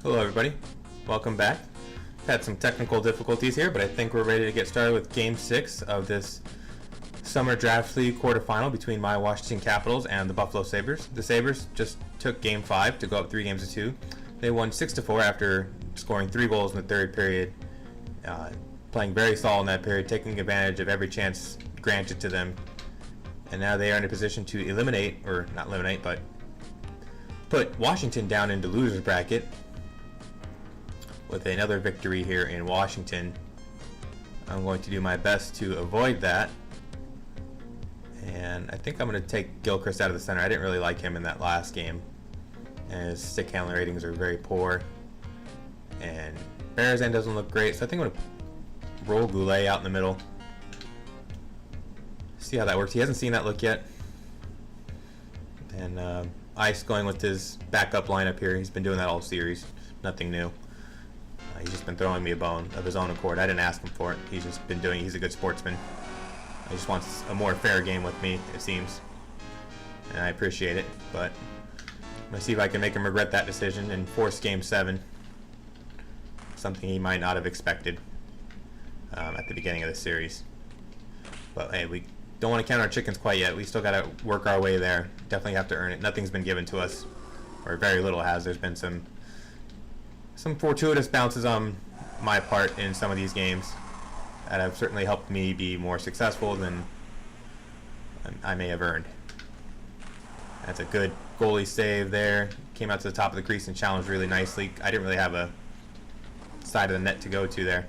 Hello everybody, welcome back. Had some technical difficulties here, but I think we're ready to get started with Game 6 of this Summer Draft League quarterfinal between my Washington Capitals and the Buffalo Sabres. The Sabres just took Game 5 to go up 3 games to 2. They won 6-4 after scoring 3 goals in the third period, playing very solid in that period, taking advantage of every chance granted to them. And now they are in a position to eliminate, or not eliminate, but put Washington down into loser's bracket with another victory here in Washington. I'm going to do my best to avoid that. And I think I'm going to take Gilchrist out of the center. I didn't really like him in that last game, and his stick handling ratings are very poor. And Berezan doesn't look great, so I think I'm going to roll Goulet out in the middle. See how that works. He hasn't seen that look yet. And Ice going with his backup lineup here. He's been doing that all series. Nothing new. He's just been throwing me a bone of his own accord. I didn't ask him for it. He's just been doing. He's a good sportsman. He just wants a more fair game with me, it seems, and I appreciate it. But I'm gonna see if I can make him regret that decision and force Game 7. Something he might not have expected at the beginning of the series. But hey, we don't want to count our chickens quite yet. We still got to work our way there. Definitely have to earn it. Nothing's been given to us, or very little has. There's been some fortuitous bounces on my part in some of these games that have certainly helped me be more successful than I may have earned. That's a good goalie save there. Came out to the top of the crease and challenged really nicely. I didn't really have a side of the net to go to there.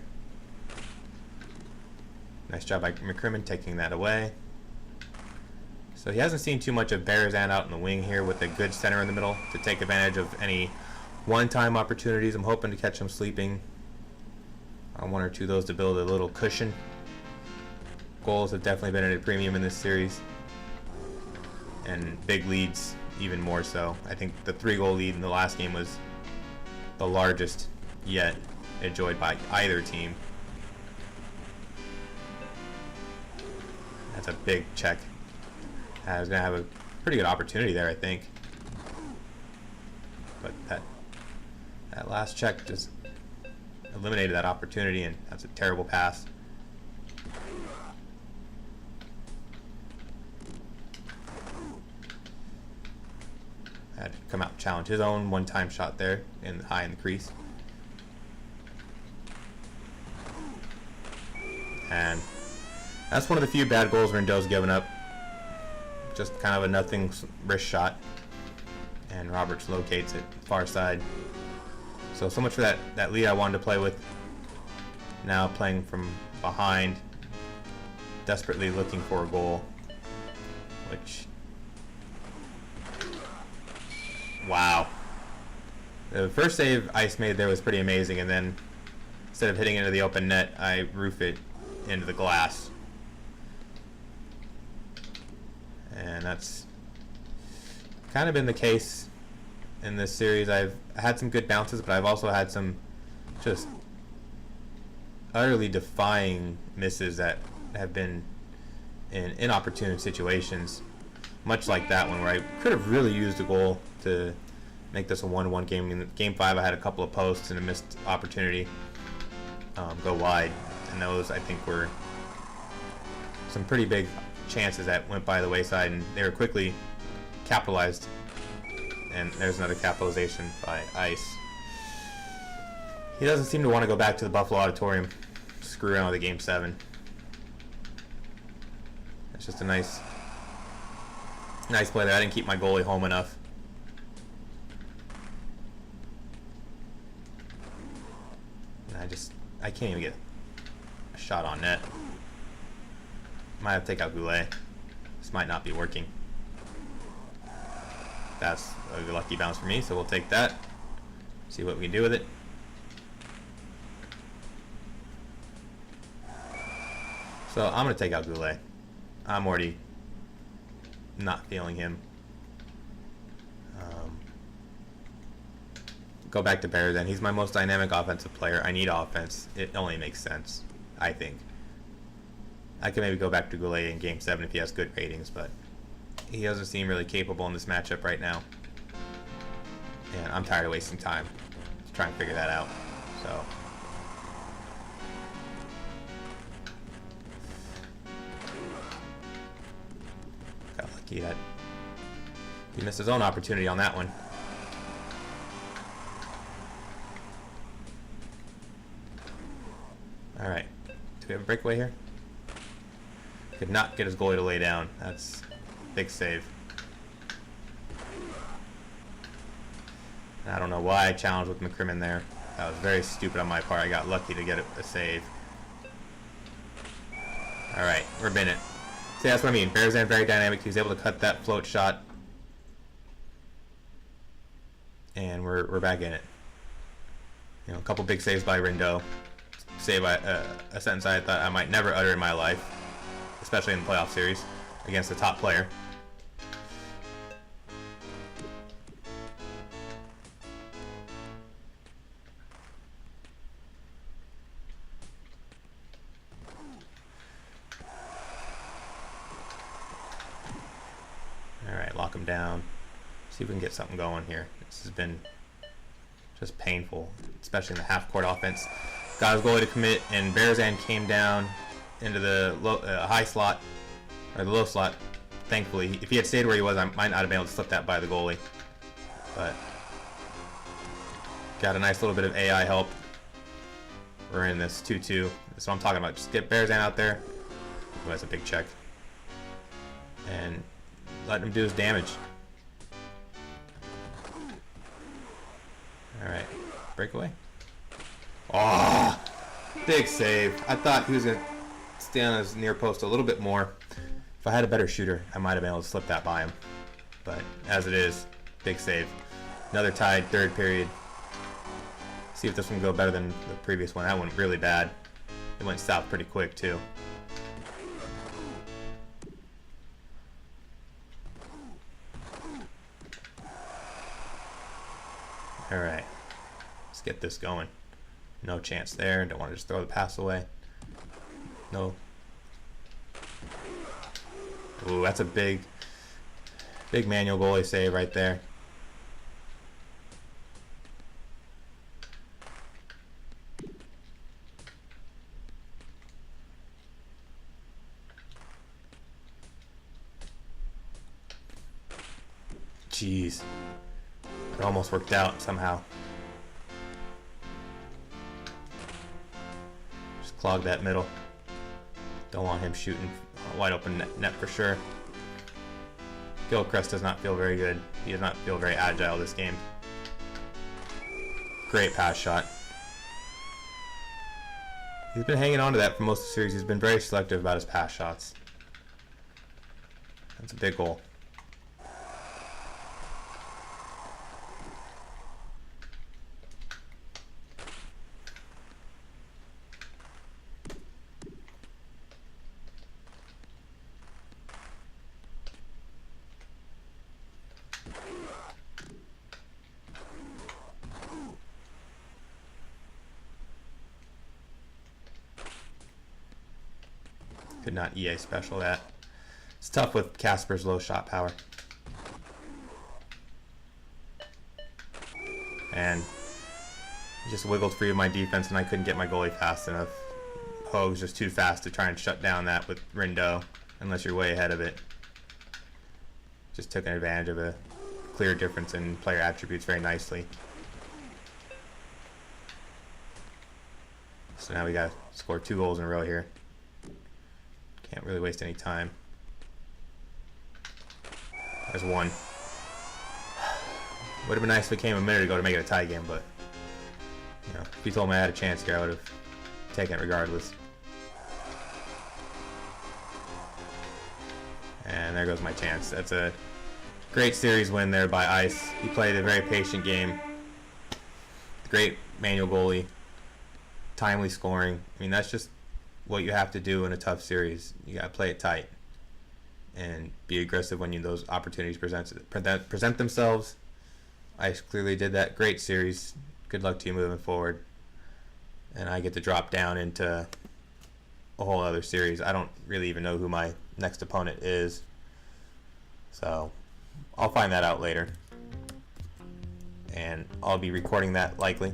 Nice job by McCrimmon taking that away. So he hasn't seen too much of Berezan out in the wing here with a good center in the middle to take advantage of any one-time opportunities. I'm hoping to catch him sleeping on one or two of those to build a little cushion. Goals have definitely been at a premium in this series, and big leads even more so. I think the 3-goal lead in the last game was the largest yet enjoyed by either team. That's a big check. I was going to have a pretty good opportunity there, I think. But that last check just eliminated that opportunity, and that's a terrible pass. Had to come out and challenge his own one-time shot there in high in the crease. And that's one of the few bad goals Rindeau's given up. Just kind of a nothing wrist shot, and Roberts locates it far side. So much for that lead I wanted to play with. Now playing from behind, desperately looking for a goal, which, wow. The first save Ice made there was pretty amazing, and then instead of hitting into the open net, I roof it into the glass. And that's kind of been the case in this series. I've had some good bounces, but I've also had some just utterly defying misses that have been in inopportune situations, much like that one where I could have really used a goal to make this a 1-1 game. In Game 5 I had a couple of posts and a missed opportunity go wide, and those I think were some pretty big chances that went by the wayside, and they were quickly capitalized. And there's another capitalization by Ice. He doesn't seem to want to go back to the Buffalo Auditorium. Screw around with the Game 7. It's just a nice play there. I didn't keep my goalie home enough. And I can't even get a shot on net. Might have to take out Goulet. This might not be working. That's a lucky bounce for me, so we'll take that. See what we can do with it. So I'm going to take out Goulet. I'm already not feeling him. Go back to Berezan. He's my most dynamic offensive player. I need offense. It only makes sense, I think. I can maybe go back to Goulet in Game 7 if he has good ratings, but he doesn't seem really capable in this matchup right now. And I'm tired of wasting time. try and figure that out. So got lucky that he missed his own opportunity on that one. All right, do we have a breakaway here? Could not get his goalie to lay down. That's a big save. I don't know why I challenged with McCrimmon there. That was very stupid on my part. I got lucky to get a save. All right, we're in it. See, that's what I mean. Bearzan very dynamic. He was able to cut that float shot, and we're back in it. You know, a couple big saves by Rindo. Save a sentence I thought I might never utter in my life, especially in the playoff series against the top player. All right, lock him down. See if we can get something going here. This has been just painful, especially in the half-court offense. Got his goalie to commit, and Bearzan came down into the high slot, or the low slot. Thankfully, if he had stayed where he was, I might not have been able to slip that by the goalie. But got a nice little bit of AI help. We're in this 2-2. That's what I'm talking about. Just get Bearzan out there. Oh, that's a big check. And let him do his damage. All right, breakaway. Oh, big save. I thought he was going to stay on his near post a little bit more. If I had a better shooter, I might have been able to slip that by him. But as it is, big save. Another tied third period. See if this one will go better than the previous one. That went really bad. It went south pretty quick, too. All right, let's get this going. No chance there. Don't want to just throw the pass away. No. Ooh, that's a big manual goalie save right there. Jeez. It almost worked out somehow. Just clog that middle. Don't want him shooting a wide open net for sure. Gilchrist does not feel very good. He does not feel very agile this game. Great pass shot. He's been hanging on to that for most of the series. He's been very selective about his pass shots. That's a big goal. Could not EA special that. It's tough with Casper's low shot power. And just wiggled free of my defense, and I couldn't get my goalie fast enough. Hoag's just too fast to try and shut down that with Rindo, unless you're way ahead of it. Just took an advantage of a clear difference in player attributes very nicely. So now we got to score 2 goals in a row here. Can't really waste any time. There's one. Would have been nice if it came a minute ago to make it a tie game, but you know, if you told me I had a chance here, I would have taken it regardless. And there goes my chance. That's a great series win there by Ice. He played a very patient game. Great manual goalie. Timely scoring. I mean, that's just what you have to do in a tough series. You got to play it tight and be aggressive when those opportunities present themselves. Ice clearly did that. Great series. Good luck to you moving forward. And I get to drop down into a whole other series. I don't really even know who my next opponent is, so I'll find that out later. And I'll be recording that likely.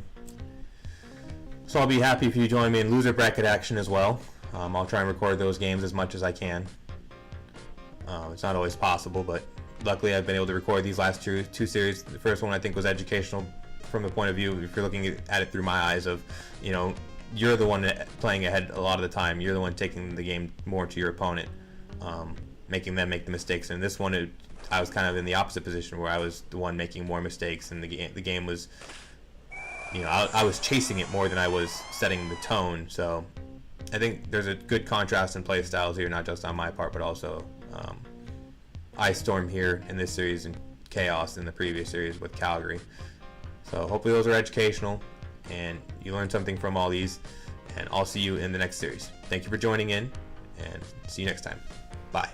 So I'll be happy if you join me in loser bracket action as well. I'll try and record those games as much as I can. It's not always possible, but luckily I've been able to record these last two series. The first one I think was educational from the point of view, if you're looking at it through my eyes of, you know, you're the one playing ahead a lot of the time. You're the one taking the game more to your opponent, making them make the mistakes. And this one, I was kind of in the opposite position where I was the one making more mistakes, and the game was, you know, I was chasing it more than I was setting the tone. So I think there's a good contrast in play styles here, not just on my part, but also Icestorm here in this series and Chaos in the previous series with Calgary. So hopefully those are educational and you learned something from all these, and I'll see you in the next series. Thank you for joining in, and see you next time. Bye.